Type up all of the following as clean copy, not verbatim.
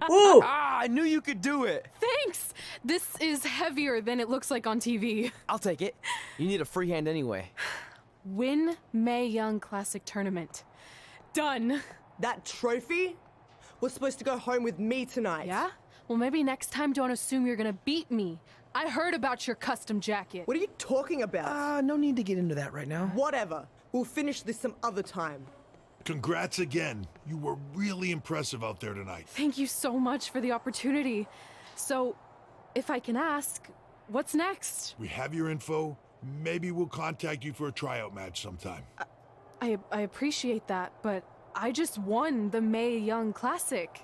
Oh! Ah, I knew you could do it. Thanks! This is heavier than it looks like on TV. I'll take it. You need a free hand anyway. Win Mae Young Classic Tournament. Done. That trophy was supposed to go home with me tonight. Yeah? Well, maybe next time don't assume you're gonna beat me. I heard about your custom jacket. What are you talking about? No need to get into that right now. Whatever. We'll finish this some other time. Congrats again. You were really impressive out there tonight. Thank you so much for the opportunity. So, if I can ask, what's next? We have your info. Maybe we'll contact you for a tryout match sometime. I appreciate that, but I just won the Mae Young Classic.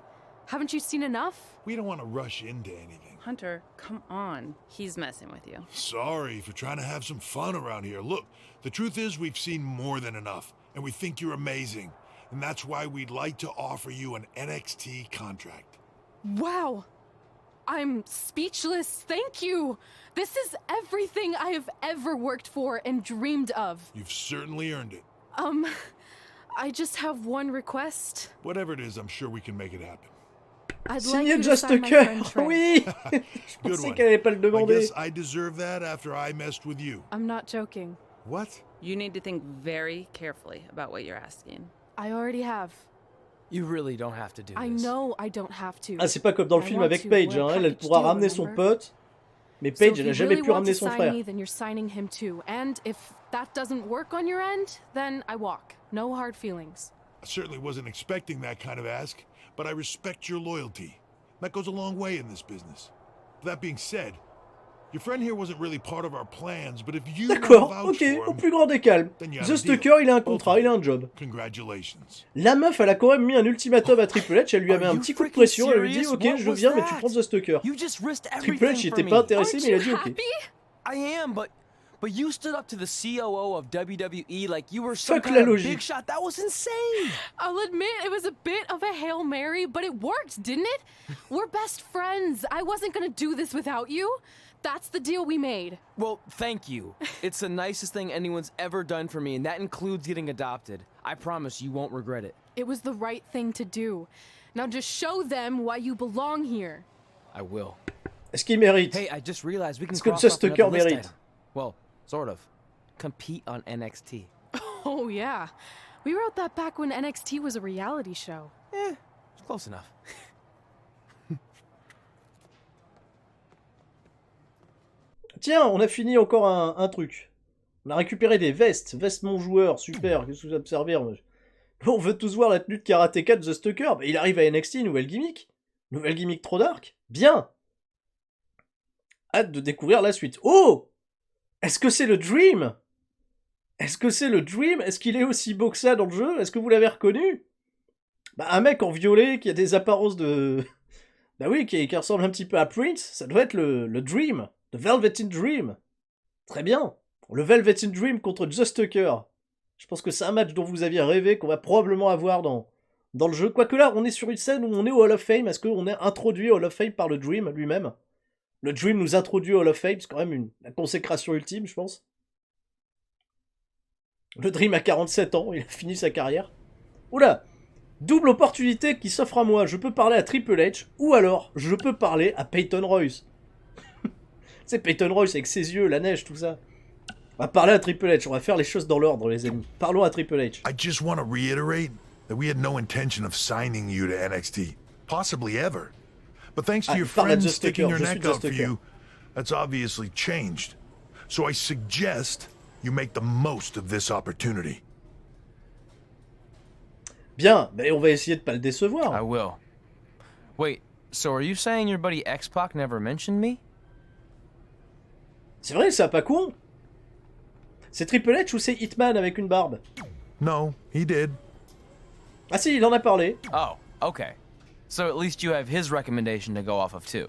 Haven't you seen enough? We don't want to rush into anything. Hunter, come on. He's messing with you. Sorry for trying to have some fun around here. Look, the truth is we've seen more than enough, and we think you're amazing. And that's why we'd like to offer you an NXT contract. Wow! I'm speechless. Thank you. This is everything I have ever worked for and dreamed of. You've certainly earned it. I just have one request. Whatever it is, I'm sure we can make it happen. I'd like Signé you to Just sign my Cœur. friend Trey. Oui. Je Good pensais one. qu'elle allait pas le I demander. guess I deserve that after I messed with you. I'm not joking. What? You need to think very carefully about what you're asking. I already have. You really don't have to do I this. know I don't have to. Ah, c'est pas comme dans le I film want avec to. Paige, We're a hein. Elle package pourra deal, ramener son remember? pote. Mais So Paige, if elle a you jamais really pu want ramener to son sign frère. me, then you're signing him too. And if that doesn't work on your end, then I walk. No hard feelings. I certainly wasn't expecting that kind of ask, but I respect your loyalty. That goes a long way in this business. That being said, your friend here wasn't really part of our plans, but if you want to D'accord, vouch ok, for au him, plus grand des calmes. then you have The a deal. Stalker, il a un contrat, il a un job. Congratulations. La meuf, elle a quand même mis un ultimatum à Triple H, elle lui avait Are un you petit coup de freaking pression, elle lui dit serious? ok, What je was viens, mais tu that? prends The Stalker. You just risked Triple everything H, il for était me. pas intéressé, Aren't mais il a you dit ok. happy? I am, but you stood up to the COO of WWE like you were some Fuck kind la of logique. big shot. That was insane. I'll admit it was a bit of a Hail Mary, but it worked, didn't it? We're best friends. I wasn't gonna do this without you. That's the deal we made. Well, thank you. It's the nicest thing anyone's ever done for me, and that includes getting adopted. I promise you won't regret it. It was the right thing to do. Now just show them why you belong here. I will. Est-ce qu'il mérite? Hey, I just realized we can Est-ce que cross Just off another Tucker list mérite? item. Well, sort of. Compete on NXT. Oh yeah. We wrote that back when NXT was a reality show. It's close enough. Tiens, on a fini encore un truc. On a récupéré des vestes, vestes mon joueur, super, qu'est-ce que vous observez? On veut tous voir la tenue de karatéka de The Stalker. Bah, il arrive à NXT, nouvelle gimmick. Nouvelle gimmick trop dark. Bien. Hâte de découvrir la suite. Oh! Est-ce que c'est le Dream? Est-ce que c'est le Dream? Est-ce qu'il est aussi beau que ça dans le jeu? Est-ce que vous l'avez reconnu? Bah, un mec en violet qui a des apparences de... Bah oui, qui ressemble un petit peu à Prince, ça doit être le Dream. The Velvet in Dream. Très bien. Le Velvet in Dream contre Just Tucker. Je pense que c'est un match dont vous aviez rêvé, qu'on va probablement avoir dans le jeu. Quoique là, on est sur une scène où on est au Hall of Fame. Est-ce qu'on est introduit au Hall of Fame par le Dream lui-même? Le Dream nous introduit au Hall of Fame, c'est quand même la consécration ultime, je pense. Le Dream a 47 ans, il a fini sa carrière. Oula! Double opportunité qui s'offre à moi. Je peux parler à Triple H, ou alors je peux parler à Peyton Royce. C'est Peyton Royce avec ses yeux, la neige, tout ça. On va parler à Triple H, on va faire les choses dans l'ordre, les amis. Parlons à Triple H. I just want to reiterate that we had no intention of signing you to NXT, possibly ever. But thanks to Ah, your il parle à friends Just sticking Tucker, your je suis neck out Just for Tucker. you, that's obviously changed. So I suggest you make the most of this opportunity. Bien, mais on va essayer de pas le décevoir. I will. Wait, so are you saying your buddy X-Pac never mentioned me? C'est vrai, c'est pas con. C'est Triple H ou c'est Hitman avec une barbe? No, he did. Ah si, il en a parlé. Oh, okay. So at least you have his recommendation to go off of too.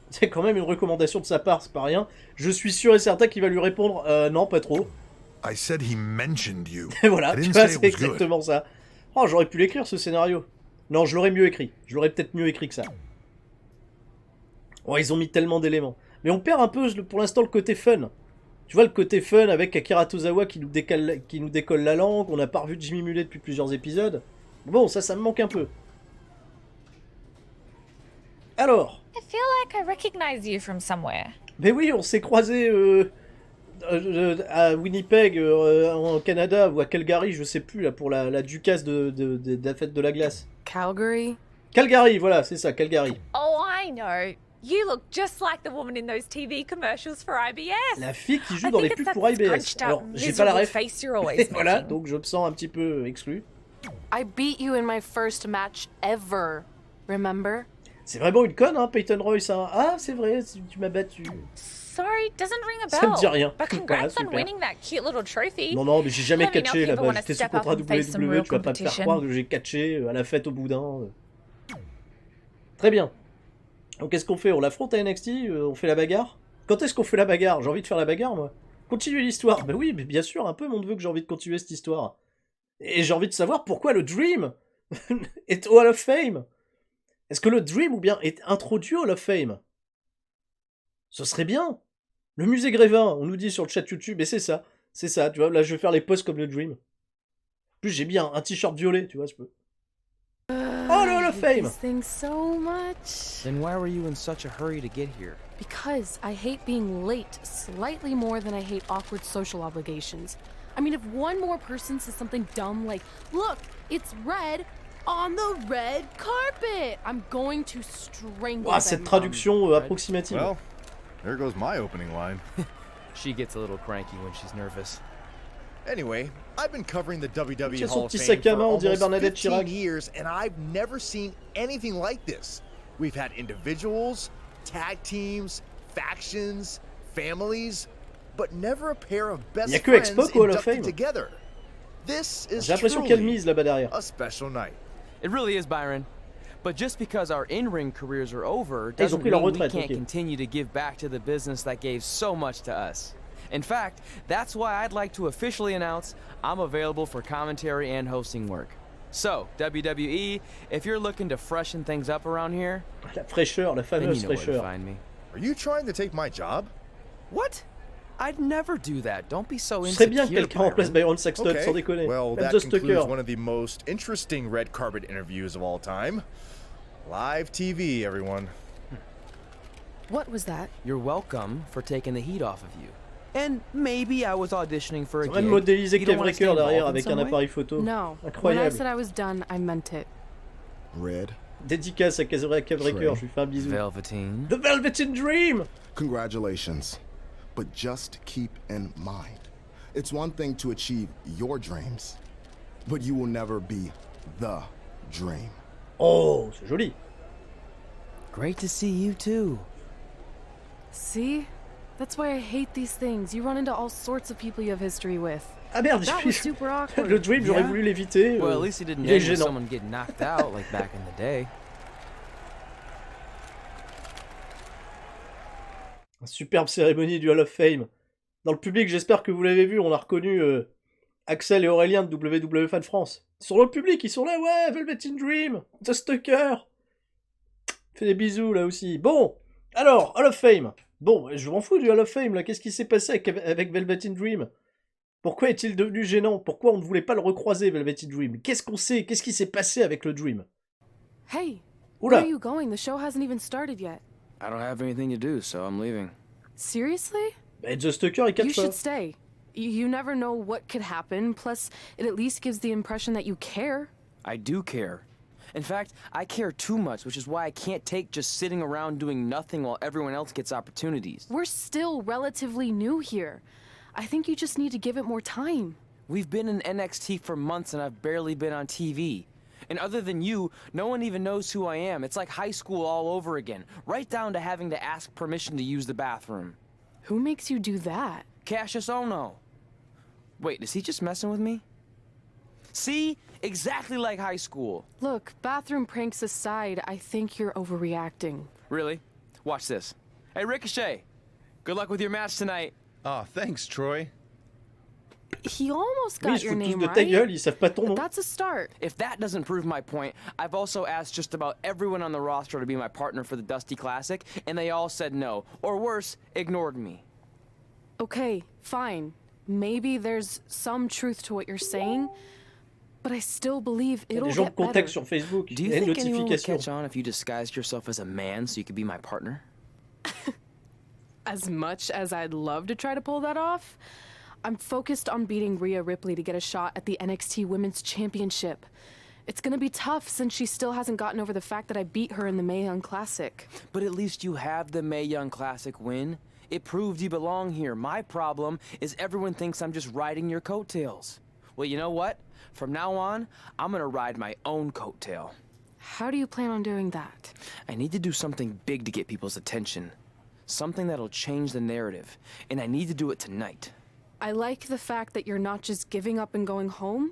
C'est quand même une recommandation de sa part, c'est pas rien. Je suis sûr et certain qu'il va lui répondre non, pas trop. I said he mentioned you. Et voilà, I tu didn't vois, say c'est it was good. exactement ça. Oh, j'aurais pu l'écrire ce scénario. Non, je l'aurais mieux écrit. Je l'aurais peut-être mieux écrit que ça. Oh, ils ont mis tellement d'éléments. Mais on perd un peu pour l'instant le côté fun. Tu vois le côté fun avec Akira Tozawa qui nous décolle la langue. On n'a pas revu Jimmy Mulet depuis plusieurs épisodes. Bon, ça me manque un peu. Alors, I feel like I recognize you from somewhere. mais oui, on s'est croisés à Winnipeg, en Canada, ou à Calgary, je sais plus, là, pour la ducasse de la fête de la glace. Calgary? Calgary, voilà, c'est ça, Calgary. Oh, I know. You look just like the woman in those TV commercials for IBS. La fille qui joue I dans think les it's pubs that pour IBS. scrunched up, Alors, j'ai pas la miserable ref. face you're always Et voilà, making. donc je me sens un petit peu exclu. I beat you in my first match ever. Remember? C'est vraiment une conne, hein, Peyton Royce. Hein. Ah, c'est vrai, tu m'as battu. Sorry, doesn't ring a Ça bell. me dit rien. But Voilà, congrats on super. winning that cute little trophy. Non, non, mais j'ai jamais Let me know catché if you ever là-bas. wanna J'étais sous step up contrat and face some WWE, real tu vas pas me faire competition. croire que j'ai catché à la fête au boudin. Très bien. Donc qu'est-ce qu'on fait? On l'affronte à NXT? On fait la bagarre? Quand est-ce qu'on fait la bagarre? J'ai envie de faire la bagarre, moi. Continuer l'histoire. Bah oui, mais bien sûr, un peu mon neveu que j'ai envie de continuer cette histoire. Et j'ai envie de savoir pourquoi le Dream est au Hall of Fame. Est-ce que le Dream ou bien est introduit au Hall of Fame? Ce serait bien. Le musée Grévin, on nous dit sur le chat YouTube, et c'est ça, tu vois, là je vais faire les poses comme le Dream. En plus j'ai bien un t-shirt violet, tu vois, je peux. Oh, le Hall of Fame! These things so much. Then why were you in such a hurry to get here? Because I hate being late slightly more than I hate awkward social obligations. I mean, if one more person says something dumb like, look, it's red on the red carpet, I'm going to strangle Ouah, them. cette traduction approximative. Well, there goes my opening line. She gets a little cranky when she's nervous. Anyway, I've been covering the WWE Tiens, son Hall of petit Fame sac à for main, on dirait almost Bernadette 15 Chirac. years, and I've never seen anything like this. We've had individuals, tag teams, factions, families, but never a pair of best Y a que friends X-Pac au Hall of inducted Fame. together. This is J'ai l'impression qu'elle truly mise là-bas derrière. a special night. It really is, Byron. But just because our in-ring careers are over ils ont doesn't pris leur mean we retraite, can't ok. continue to give back to the business that gave so much to us. In fact, that's why I'd like to officially announce I'm available for commentary and hosting work. So, WWE, if you're looking to freshen things up around here, La fraîcheur, la then you fameuse know where to fraîcheur. find me. Are you trying to take my job? What? I'd never do that. Don't be so Ce serait bien que insecure, quelqu'un remplace Byron. Byron Saxton, sans déconner. Well, Même that Just concludes Tucker. one of the most interesting red carpet interviews of all time. Live TV, everyone. What was that? You're welcome for taking the heat off of you. And maybe I was auditioning for a Ils ont même gig. modélisé You don't wanna Kev stay Raker derrière involved in avec un some way? appareil photo. No. When I Incroyable. said I was done, I meant it. Red, Dédicace à Kev Raker, je lui fais un bisou. Velveteen. The Velveteen Dream! congratulations. But just keep in mind, it's one thing to achieve your dreams, but you will never be the dream. Oh, c'est joli. Great to see you too. See? That's why I hate these things. You run into all sorts of people you have history with. Ah merde, That was super awkward. le Dream, j'aurais Yeah. voulu l'éviter. Well, at least he didn't il est end with gênant. someone getting knocked out like back in the day. Un superbe cérémonie du Hall of Fame. Dans le public, j'espère que vous l'avez vu, on a reconnu Axel et Aurélien de WWE Fan France. Ils sont dans le public, ils sont là, ouais, Velveteen Dream, The Stucker. Fais des bisous là aussi. Bon, alors, Hall of Fame. Bon, je m'en fous du Hall of Fame là, qu'est-ce qui s'est passé avec Velveteen Dream? Pourquoi est-il devenu gênant? Pourquoi on ne voulait pas le recroiser, Velveteen Dream? Qu'est-ce qu'on sait? Qu'est-ce qui s'est passé avec le Dream? Hey, Oula. where are you going? The show hasn't even started yet. I don't have anything to do, so I'm leaving. Seriously? Bah, The Stucker est 4 You fois. should stay. You never know what could happen. Plus, it at least gives the impression that you care. I do care. In fact, I care too much, which is why I can't take just sitting around doing nothing while everyone else gets opportunities. We're still relatively new here. I think you just need to give it more time. We've been in NXT for months and I've barely been on TV. And other than you, no one even knows who I am. It's like high school all over again, right down to having to ask permission to use the bathroom. Who makes you do that? Cassius Ono. Wait, is he just messing with me? See? Exactly like high school. Look, bathroom pranks aside, I think you're overreacting. Really? Watch this. Hey, Ricochet. Good luck with your match tonight. Oh, thanks, Troy. He almost Oui, got ils se your foutent tous name de ta right. gueule, ils savent pas ton nom. But that's a start. If that doesn't prove my point, I've also asked just about everyone on the roster to be my partner for the Dusty Classic, and they all said no. Or worse, ignored me. Okay, fine. Maybe there's some truth to what you're saying, but I still believe Il y a it'll des gens get de contexte better. sur Facebook. Do Il you y a une think anyone would notification. catch on if you disguised yourself as a man so you could be my partner? As much as I'd love to try to pull that off, I'm focused on beating Rhea Ripley to get a shot at the NXT Women's Championship. It's gonna be tough since she still hasn't gotten over the fact that I beat her in the Mae Young Classic. But at least you have the Mae Young Classic win. It proved you belong here. My problem is everyone thinks I'm just riding your coattails. Well, you know what? From now on, I'm gonna ride my own coattail. How do you plan on doing that? I need to do something big to get people's attention. Something that'll change the narrative. And I need to do it tonight. I like the fact that you're not just giving up and going home,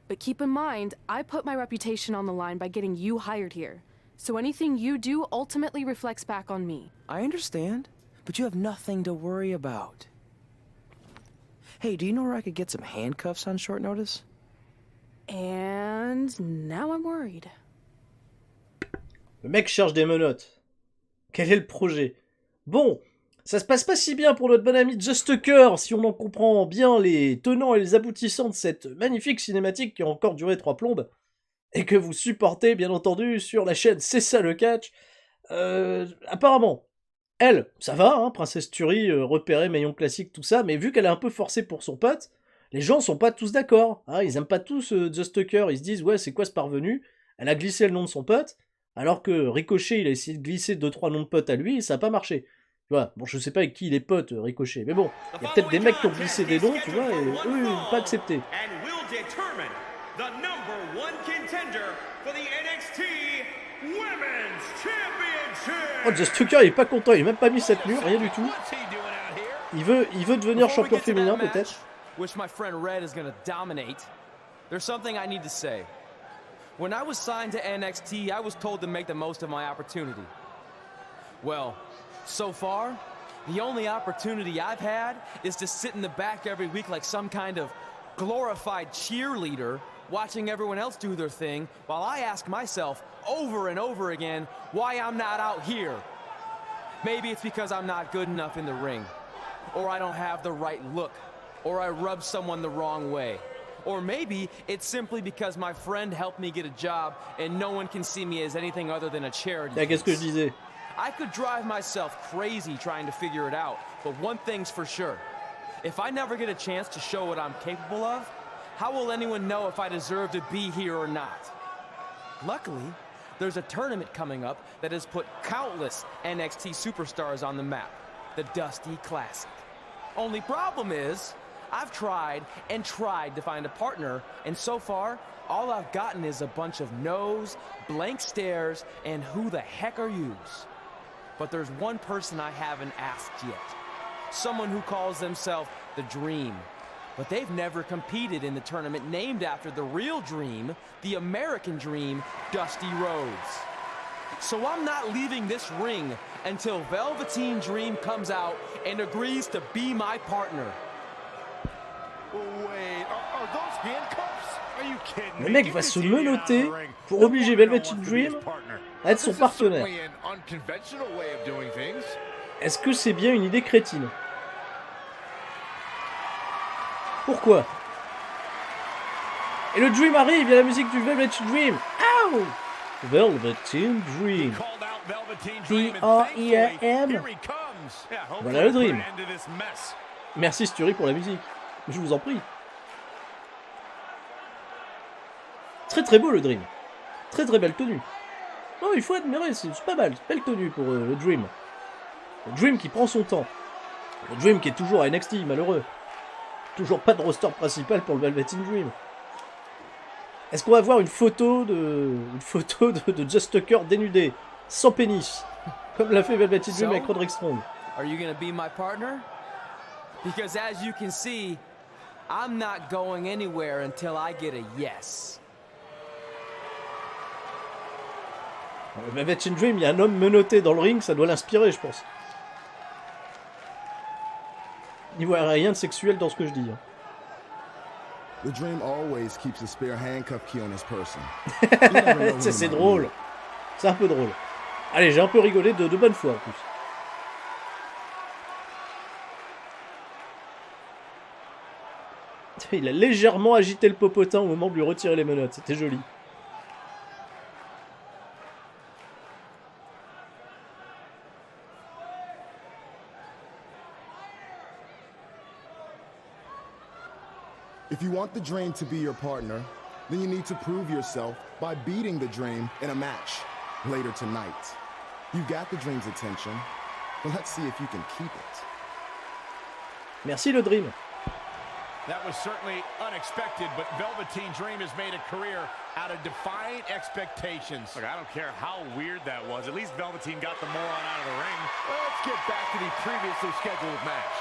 but keep in mind, I put my reputation on the line by getting you hired here. So anything you do ultimately reflects back on me. I understand, but you have nothing to worry about. Hey, do you know where I could get some handcuffs on short notice? And now I'm worried. Le mec cherche des menottes. Quel est le projet? Bon, ça se passe pas si bien pour notre bon ami Just Tucker, si on en comprend bien les tenants et les aboutissants de cette magnifique cinématique qui a encore duré 3 plombes, et que vous supportez bien entendu sur la chaîne C'est ça le catch. Apparemment, elle, ça va, hein, Princesse Tuerie, repérée, maillon classique, tout ça, mais vu qu'elle est un peu forcée pour son pote, les gens sont pas tous d'accord, hein, ils aiment pas tous Just Tucker, ils se disent ouais c'est quoi ce parvenu, elle a glissé le nom de son pote, alors que Ricochet il a essayé de glisser 2-3 noms de potes à lui et ça a pas marché. Tu vois, bon je sais pas avec qui il est pote Ricochet, mais bon, il y a peut-être des mecs qui ont glissé des noms, tu vois, et eux ils n'ont pas accepté. Oh, Just Tucker il est pas content, il a même pas mis cette mur, rien du tout. Il veut devenir champion féminin peut-être. Which my friend Red is gonna dominate. There's something I need to say. When I was signed to NXT, I was told to make the most of my opportunity. Well, so far, the only opportunity I've had is to sit in the back every week like some kind of glorified cheerleader, watching everyone else do their thing, while I ask myself over and over again why I'm not out here. Maybe it's because I'm not good enough in the ring, or I don't have the right look, or I rub someone the wrong way. Or maybe it's simply because my friend helped me get a job and no one can see me as anything other than a charity. Ah, qu'est-ce que je disais? I could drive myself crazy trying to figure it out, but one thing's for sure. If I never get a chance to show what I'm capable of, how will anyone know if I deserve to be here or not? Luckily, there's a tournament coming up that has put countless NXT superstars on the map, the Dusty Classic. Only problem is, I've tried and tried to find a partner, and so far, all I've gotten is a bunch of no's, blank stares, and who the heck are yous? But there's one person I haven't asked yet. Someone who calls themselves the Dream. But they've never competed in the tournament named after the real Dream, the American Dream, Dusty Rhodes. So I'm not leaving this ring until Velveteen Dream comes out and agrees to be my partner. Wait, are those handcuffs? Are you kidding me? Le mec va se menotter pour obliger Velveteen Dream à être son partenaire. Est-ce que c'est bien une idée crétine? Pourquoi? Et le Dream arrive, il y a la musique du Velveteen Dream. Ow! Velveteen Dream. D-R-E-A-M. Voilà le Dream. Merci Sturi pour la musique. Je vous en prie. Très très beau le Dream. Très très belle tenue. Non, il faut admirer, c'est pas mal. Belle tenue pour le Dream. Le Dream qui prend son temps. Le Dream qui est toujours à NXT, malheureux. Toujours pas de roster principal pour le Velveteen Dream. Est-ce qu'on va voir une photo de Just Tucker dénudé, sans pénis, comme l'a fait Velveteen Dream avec Roderick Strong? Are you gonna be my partner? Because as you can see, I'm not going anywhere until I get a yes. Le Velveteen Dream, il y a un homme menotté dans le ring, ça doit l'inspirer, je pense. Il voit rien de sexuel dans ce que je dis. The Dream always keeps a spare handcuff key on his person. C'est drôle. C'est un peu drôle. Allez, j'ai un peu rigolé de bonne foi en plus. Il a légèrement agité le popotin au moment de lui retirer les menottes. C'était joli. If you want the Dream to be your partner, then you need to prove yourself by beating the Dream in a match later tonight. You got the Dream's attention, but let's see if you can keep it. Merci le Dream. That was certainly unexpected, but Velveteen Dream has made a career out of defying expectations. Look, I don't care how weird that was. At least Velveteen got the moron out of the ring. Let's get back to the previously scheduled match.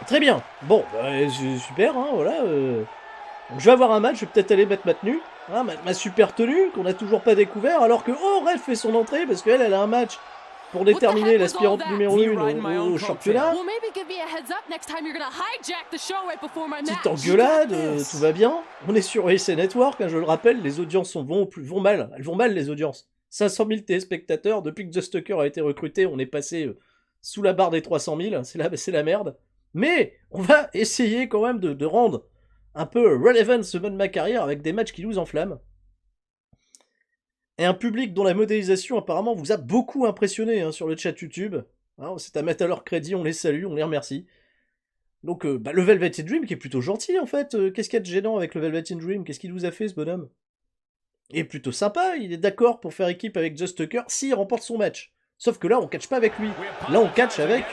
Très bien. Bon, bah, super, hein, voilà. Donc, je vais avoir un match, je vais peut-être aller mettre ma tenue. Hein, ma super tenue, qu'on n'a toujours pas découvert, alors que Red fait son entrée, parce qu'elle, elle a un match pour déterminer l'aspirante numéro 1 au championnat. Petite engueulade, tout va bien. On est sur AC Network, hein, je le rappelle, les audiences vont mal. Elles vont mal, les audiences. 500 000 téléspectateurs, depuis que The Stucker a été recruté, on est passé sous la barre des 300 000, c'est la merde. Mais on va essayer quand même de rendre un peu relevant ce mode de ma carrière avec des matchs qui nous enflamment. Et un public dont la modélisation apparemment vous a beaucoup impressionné hein, sur le chat YouTube. Hein, c'est à mettre à leur crédit, on les salue, on les remercie. Donc le Velveteen Dream qui est plutôt gentil en fait. Qu'est-ce qu'il y a de gênant avec le Velveteen Dream? Qu'est-ce qu'il nous a fait ce bonhomme? Il est plutôt sympa, il est d'accord pour faire équipe avec Just Tucker s'il remporte son match. Sauf que là on catch pas avec lui. Là on catch avec...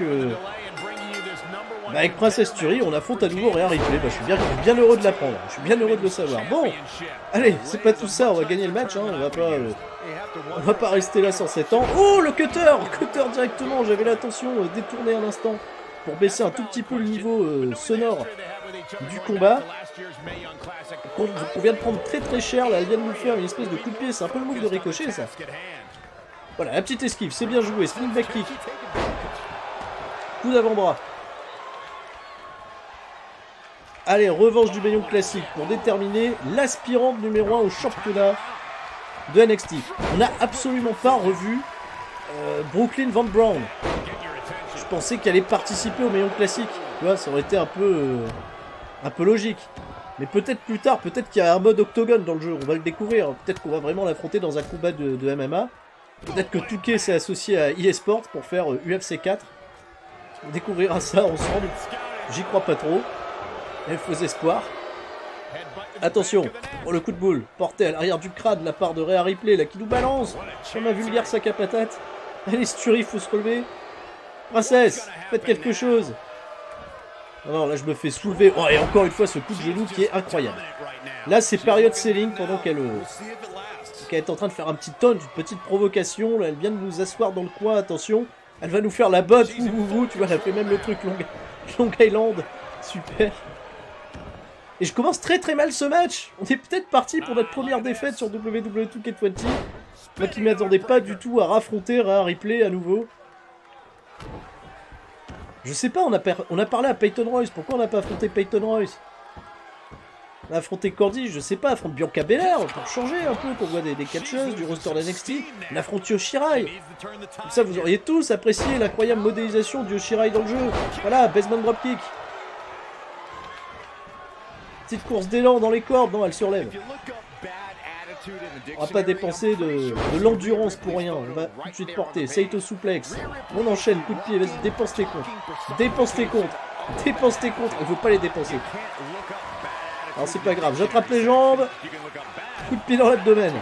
avec Princess Tuerie, on affronte à nouveau Rhea Ripley. Je suis bien heureux de l'apprendre. Je suis bien heureux de le savoir. Bon, allez, c'est pas tout ça. On va gagner le match. Hein. On va pas rester là sans 7 ans. Oh, le cutter directement. J'avais l'intention détourner un instant pour baisser un tout petit peu le niveau sonore du combat. On vient de prendre très très cher. Là, elle vient de nous faire une espèce de coup de pied. C'est un peu le move de Ricochet, ça. Voilà, la petite esquive. C'est bien joué. Spin back kick. Coup d'avant-bras. Allez, revanche du Maillon Classique pour déterminer l'aspirante numéro 1 au championnat de NXT. On n'a absolument pas revu Brooklyn Von Brown. Je pensais qu'elle allait participer au Maillon Classique. Tu vois, ça aurait été un peu logique. Mais peut-être plus tard, peut-être qu'il y a un mode octogone dans le jeu. On va le découvrir. Peut-être qu'on va vraiment l'affronter dans un combat de MMA. Peut-être que Touquet s'est associé à eSports pour faire UFC 4. On découvrira ça ensemble. J'y crois pas trop. Elle faisait espoir. Attention, oh, le coup de boule porté à l'arrière du crâne de la part de Rhea Ripley là qui nous balance comme un vulgaire sac à patates. Allez, Sturie, il faut se relever. Princesse, faites quelque chose. Non, là je me fais soulever. Oh, et encore une fois ce coup de genou qui est incroyable. Là c'est période selling pendant qu'elle est en train de faire un petit taunt, une petite provocation. Là, elle vient de nous asseoir dans le coin, attention. Elle va nous faire la botte, tu vois, elle a fait même le truc Long Island. Super. Et je commence très très mal ce match. On est peut-être parti pour notre première défaite sur WWE 2K20. Moi qui ne m'attendais pas du tout à raffronter Rhea Ripley à nouveau. Je sais pas, on a parlé à Peyton Royce. Pourquoi on n'a pas affronté Peyton Royce? On a affronté Cordy, je sais pas, affronte Bianca Belair pour changer un peu, qu'on voit des catcheuses du roster d'NXT. On affronte Yoshirai. Comme ça vous auriez tous apprécié l'incroyable modélisation de Yoshirai dans le jeu. Voilà, basement dropkick. Petite course d'élan dans les cordes, non, elle se relève. On va pas dépenser de l'endurance pour rien. On va tout de suite porter. Saito suplex. On enchaîne, coup de pied, vas-y, dépense tes comptes. Dépense tes comptes. Dépense tes comptes. Il faut pas les dépenser. Alors c'est pas grave, j'attrape les jambes. Coup de pied dans l'abdomen.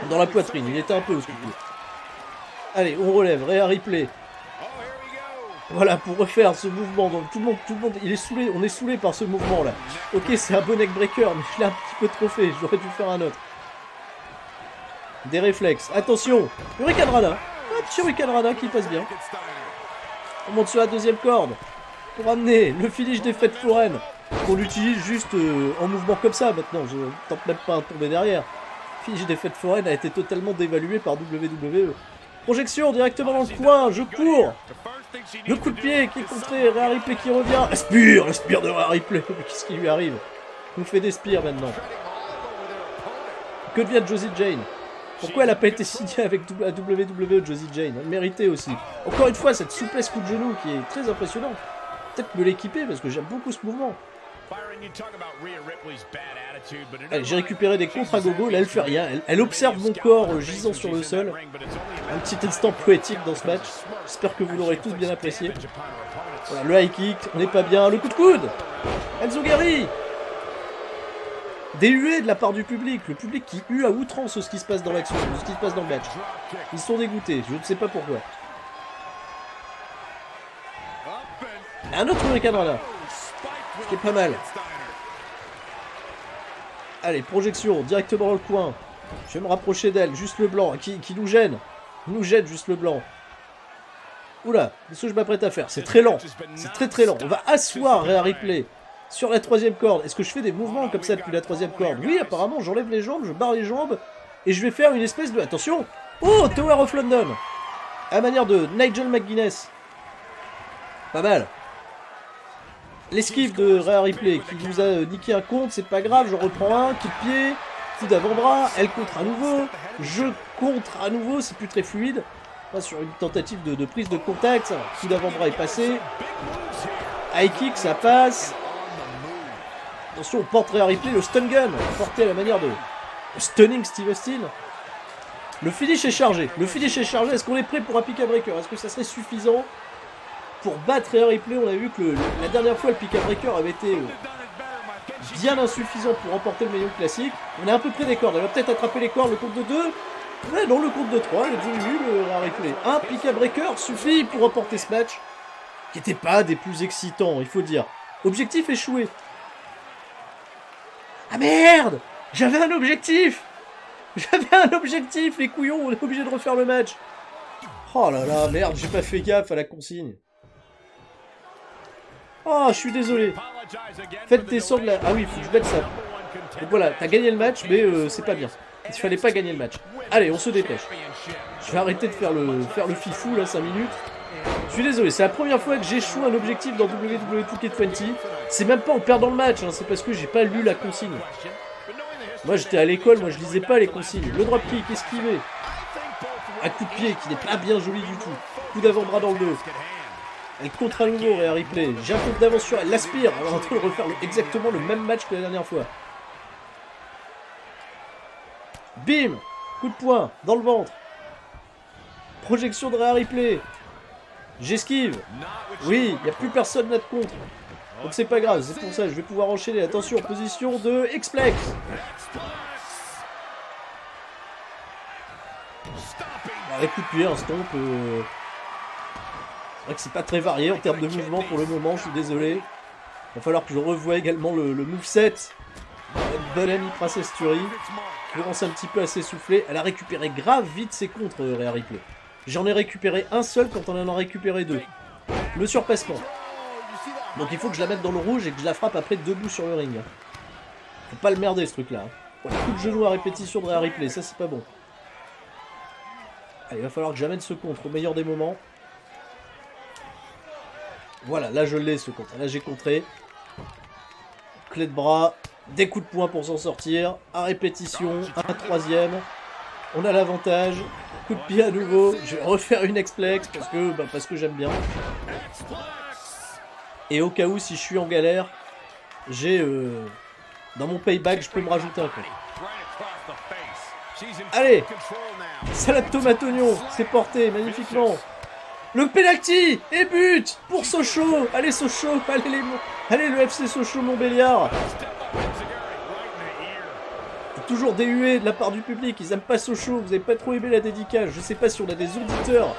Dans la poitrine, il était un peu au coup de pied. Allez, on relève, Rhea Ripley. Voilà, pour refaire ce mouvement, donc tout le monde, il est saoulé, on est saoulé par ce mouvement là. Ok, c'est un bon neckbreaker, mais je l'ai un petit peu trop fait, j'aurais dû faire un autre. Des réflexes, attention, Hurricane Rana, un petit Hurricane Rana qui passe bien. On monte sur la deuxième corde, pour amener le finish des fêtes foraines, qu'on l'utilise juste en mouvement comme ça maintenant, je tente même pas à tomber derrière. Le finish des fêtes foraines a été totalement dévalué par WWE. Projection directement dans le coin, je cours. Le coup de pied qui est contré, Rhea Ripley qui revient. Le spire de Rhea Ripley. Qu'est-ce qui lui arrive? Il nous fait des spires maintenant. Que devient de Josie Jane? Pourquoi elle a pas été signée avec la WWE, Josie Jane? Elle méritait aussi. Encore une fois, cette souplesse coup de genou qui est très impressionnante. Peut-être me l'équiper parce que j'aime beaucoup ce mouvement. Allez, j'ai récupéré des contres à gogo, là elle fait rien, elle observe mon corps gisant sur le sol. Un petit instant poétique dans ce match, j'espère que vous l'aurez tous bien apprécié. Voilà, le high kick, on n'est pas bien, le coup de coude Enzo Gary. Des huées de la part du public, le public qui hue à outrance ce qui se passe dans l'action, ce qui se passe dans le match. Ils sont dégoûtés, je ne sais pas pourquoi. Un autre Hurricanrana, ce qui est pas mal. Allez, projection, directement dans le coin. Je vais me rapprocher d'elle, juste le blanc, qui nous gêne. Il nous gêne, juste le blanc. Oula, qu'est-ce que je m'apprête à faire? C'est très lent, c'est très lent. On va asseoir Rhea Ripley sur la 3e corde. Est-ce que je fais des mouvements comme ça depuis la 3e corde? Oui, apparemment, j'enlève les jambes, je barre les jambes, et je vais faire une espèce de... Attention! Oh, Tower of London! À la manière de Nigel McGuinness. Pas mal. L'esquive de Rhea Ripley qui nous a niqué un compte, c'est pas grave, je reprends un, coup de pied, coup d'avant-bras, elle contre à nouveau, je contre à nouveau, c'est plus très fluide. Là, sur une tentative de prise de contact, coup d'avant-bras est passé. High kick, ça passe. Attention, on porte Rhea Ripley, le stun gun, porté à la manière de stunning Steve Austin. Le finish est chargé, est-ce qu'on est prêt pour un Pika Breaker? Est-ce que ça serait suffisant pour battre Rhea Ripley? On a vu que la dernière fois, le Pika Breaker avait été bien insuffisant pour remporter le Maillon Classique. On est à peu près des cordes, elle va peut-être attraper les cordes, le compte de 2. Ouais, non, le compte de 3, elle a déjà eu le Rhea Ripley. Un Pika Breaker suffit pour remporter ce match, qui n'était pas des plus excitants, il faut dire. Objectif échoué. Ah merde! J'avais un objectif! Les couillons, on est obligé de refaire le match. Oh là là, merde, j'ai pas fait gaffe à la consigne. Oh, je suis désolé. Faites descendre la... Ah oui, faut que je mette ça. Donc voilà, t'as gagné le match, mais c'est pas bien. Il fallait pas gagner le match. Allez, on se dépêche. Je vais arrêter de faire le fifou, là, 5 minutes. Je suis désolé, c'est la première fois que j'échoue un objectif dans WWE 2K20. C'est même pas en perdant le match, hein, c'est parce que j'ai pas lu la consigne. Moi, j'étais à l'école, moi, je lisais pas les consignes. Le dropkick, esquivé. Un coup de pied qui n'est pas bien joli du tout. Coup d'avant-bras dans le dos. Elle contre à nouveau, Rhea Ripley. J'ai un compte d'avance sur elle. L'aspire. Elle est en train de refaire exactement le même match que la dernière fois. Bim! Coup de poing dans le ventre. Projection de Rhea Ripley. J'esquive. Oui, il n'y a plus personne là de contre. Donc c'est pas grave, c'est pour ça, je vais pouvoir enchaîner. Attention, position de X-Plex. Avec coup de pied, un stomp. C'est vrai que c'est pas très varié en termes de mouvement pour le moment, je suis désolé. Il va falloir que je revoie également le moveset. Notre bonne amie Princess Tuerie. Je commence un petit peu à s'essouffler. Elle a récupéré grave vite ses contres, Rhea Ripley. J'en ai récupéré un seul quand on en a récupéré 2. Le surpassement. Donc il faut que je la mette dans le rouge et que je la frappe après debout sur le ring. Faut pas le merder ce truc là. Voilà, coup de genou à répétition de Rhea Ripley, ça c'est pas bon. Allez, il va falloir que j'amène ce contre au meilleur des moments. Voilà, là je l'ai ce contre. Là j'ai contré. Clé de bras, des coups de poing pour s'en sortir. À répétition, un troisième. On a l'avantage. Coup de pied à nouveau. Je vais refaire une X-Plex parce que j'aime bien. Et au cas où, si je suis en galère, j'ai dans mon payback, je peux me rajouter un coup. Allez, salade tomate oignon, c'est porté magnifiquement. Le penalty et but pour Sochaux. Allez Sochaux, allez le FC Sochaux Montbéliard. Toujours des huées de la part du public, ils aiment pas Sochaux, vous avez pas trop aimé la dédicace. Je sais pas si on a des auditeurs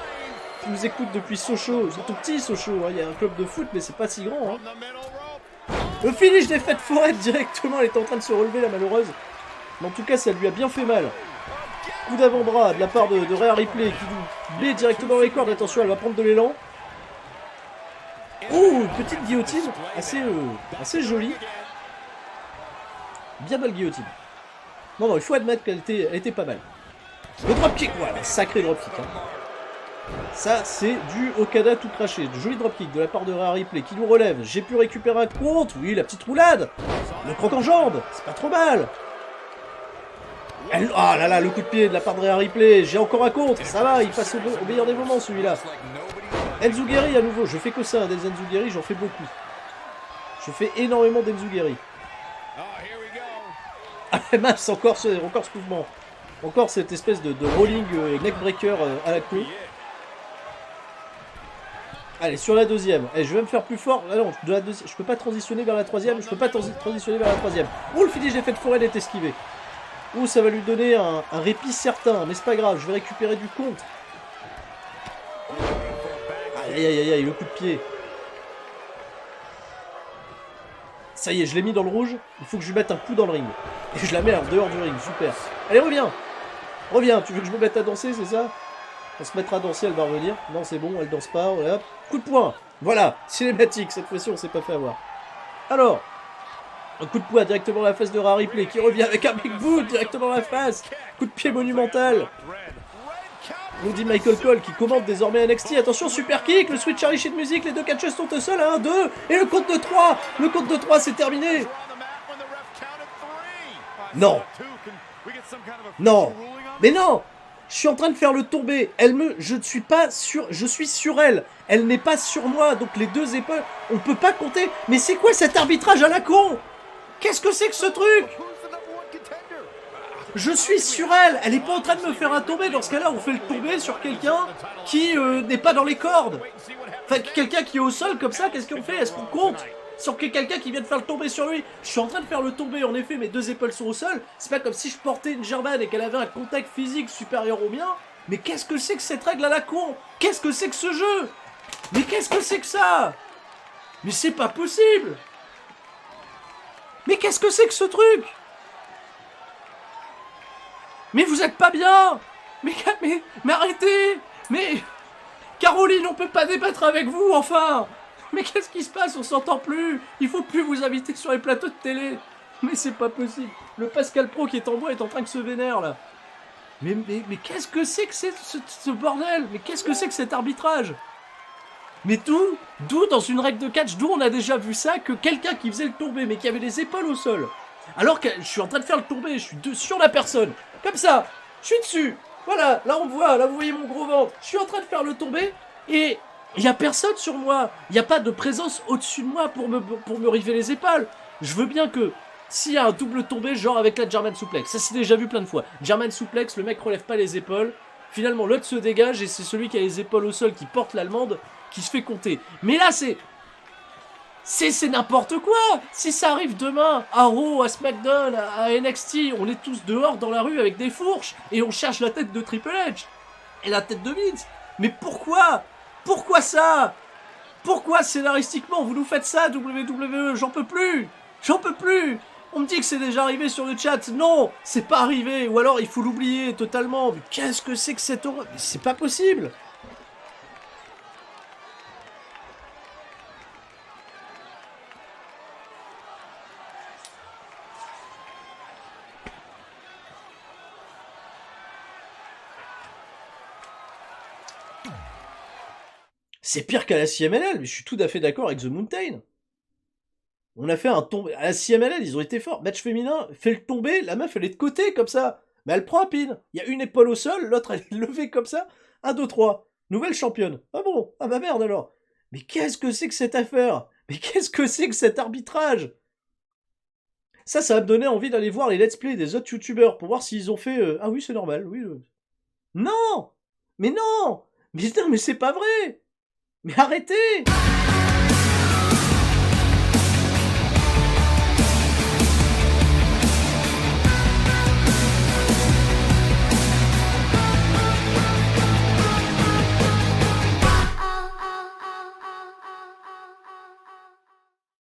qui nous écoutent depuis Sochaux. C'est tout petit Sochaux, hein. Il y a un club de foot mais c'est pas si grand. Hein. Le finish des fêtes forêt directement, elle est en train de se relever la malheureuse. Mais en tout cas ça lui a bien fait mal. Coup d'avant-bras de la part de Rhea Ripley qui nous met directement dans les cordes. Attention, elle va prendre de l'élan. Oh, une petite guillotine assez jolie. Bien belle guillotine. Non, il faut admettre qu'elle était pas mal. Le dropkick, voilà, sacré dropkick. Hein. Ça, c'est du Okada tout craché. De joli dropkick de la part de Rhea Ripley qui nous relève. J'ai pu récupérer un compte. Oui, la petite roulade. Le croc en jambe, c'est pas trop mal. Ah là là, le coup de pied de la part de Rhea Ripley. J'ai encore un contre. Ça va, il passe au meilleur des moments celui-là. Enzuguri à nouveau. Je fais que ça, des Enzuguri, j'en fais beaucoup. Je fais énormément d'Enzuguri. Ah mince, encore ce mouvement. Encore cette espèce de rolling neckbreaker à la con. Allez, sur la deuxième. Eh, je vais me faire plus fort. Ah non, je peux pas transitionner vers la troisième. Je peux pas transitionner vers la troisième. Oh, le finish d'effet de forêt est esquivé. Oh, ça va lui donner un répit certain. Mais c'est pas grave, je vais récupérer du compte. Aïe, aïe, aïe, aïe, le coup de pied. Ça y est, je l'ai mis dans le rouge. Il faut que je lui mette un coup dans le ring. Et je la mets en dehors du ring. Super. Allez, reviens. Reviens. Tu veux que je me mette à danser, c'est ça? Elle se mettra à danser, elle va revenir. Non, c'est bon, elle danse pas. Voilà. Coup de poing. Voilà. Cinématique. Cette fois-ci, on s'est pas fait avoir. Alors. Un coup de poing directement dans la face de Rhea Ripley qui revient avec un big boot directement dans la face. Coup de pied monumental. Nous dit Michael Cole qui commande désormais NXT. Attention, super kick, le switch Arishi de musique, les deux catcheuses sont au sol à 1, 2. Et le compte de 3. Le compte de 3, c'est terminé. Non. Non. Mais non. Je suis en train de faire le tomber. Je suis sur elle. Elle n'est pas sur moi. Donc les deux épaules, on peut pas compter. Mais c'est quoi cet arbitrage à la con? Qu'est-ce que c'est que ce truc? Je suis sur elle. Elle est pas en train de me faire un tomber. Dans ce cas-là, on fait le tomber sur quelqu'un qui n'est pas dans les cordes. Enfin, quelqu'un qui est au sol comme ça, qu'est-ce qu'on fait? Est-ce qu'on compte sur quelqu'un qui vient de faire le tomber sur lui? Je suis en train de faire le tomber, en effet, mes deux épaules sont au sol. C'est pas comme si je portais une Germaine et qu'elle avait un contact physique supérieur au mien. Mais qu'est-ce que c'est que cette règle à la con? Qu'est-ce que c'est que ce jeu? Mais qu'est-ce que c'est que ça? Mais c'est pas possible! Mais qu'est-ce que c'est que ce truc? Mais vous êtes pas bien! Mais arrêtez! Mais... Caroline, on peut pas débattre avec vous, enfin! Mais qu'est-ce qui se passe? On s'entend plus! Il faut plus vous inviter sur les plateaux de télé! Mais c'est pas possible! Le Pascal Pro qui est en bois est en train de se vénère, là! Mais qu'est-ce que c'est que ce bordel? Mais qu'est-ce que c'est que cet arbitrage? Mais d'où dans une règle de catch, d'où on a déjà vu ça, que quelqu'un qui faisait le tomber, mais qui avait les épaules au sol, alors que je suis en train de faire le tomber, je suis sur la personne, comme ça, je suis dessus, voilà, là on me voit, là vous voyez mon gros ventre, je suis en train de faire le tomber, et il n'y a personne sur moi, il n'y a pas de présence au-dessus de moi pour me river les épaules. Je veux bien que, s'il y a un double tombé, genre avec la German Suplex, ça c'est déjà vu plein de fois, German Suplex, le mec relève pas les épaules, finalement l'autre se dégage, et c'est celui qui a les épaules au sol qui porte l'allemande, qui se fait compter. Mais là, c'est n'importe quoi. Si ça arrive demain à Raw, à SmackDown, à NXT, on est tous dehors dans la rue avec des fourches et on cherche la tête de Triple H et la tête de Vince. Mais pourquoi? Pourquoi ça? Pourquoi scénaristiquement vous nous faites ça, WWE? J'en peux plus. J'en peux plus. On me dit que c'est déjà arrivé sur le chat. Non, c'est pas arrivé. Ou alors il faut l'oublier totalement. Mais qu'est-ce que c'est que cette horreur? Mais c'est pas possible. C'est pire qu'à la CMLL, mais je suis tout à fait d'accord avec The Mountain. On a fait un tomber. À la CMLL, ils ont été forts. Match féminin, fait le tomber, la meuf elle est de côté comme ça. Mais elle prend un pin. Il y a une épaule au sol, l'autre elle est levée comme ça. 1, 2, 3. Nouvelle championne. Ah bon? Ah bah merde alors. Mais qu'est-ce que c'est que cette affaire? Mais qu'est-ce que c'est que cet arbitrage? Ça va me donner envie d'aller voir les let's play des autres youtubeurs pour voir s'ils ont fait... Ah oui, c'est normal, oui. Non! Mais non! Mais non, mais c'est pas vrai! Mais arrêtez!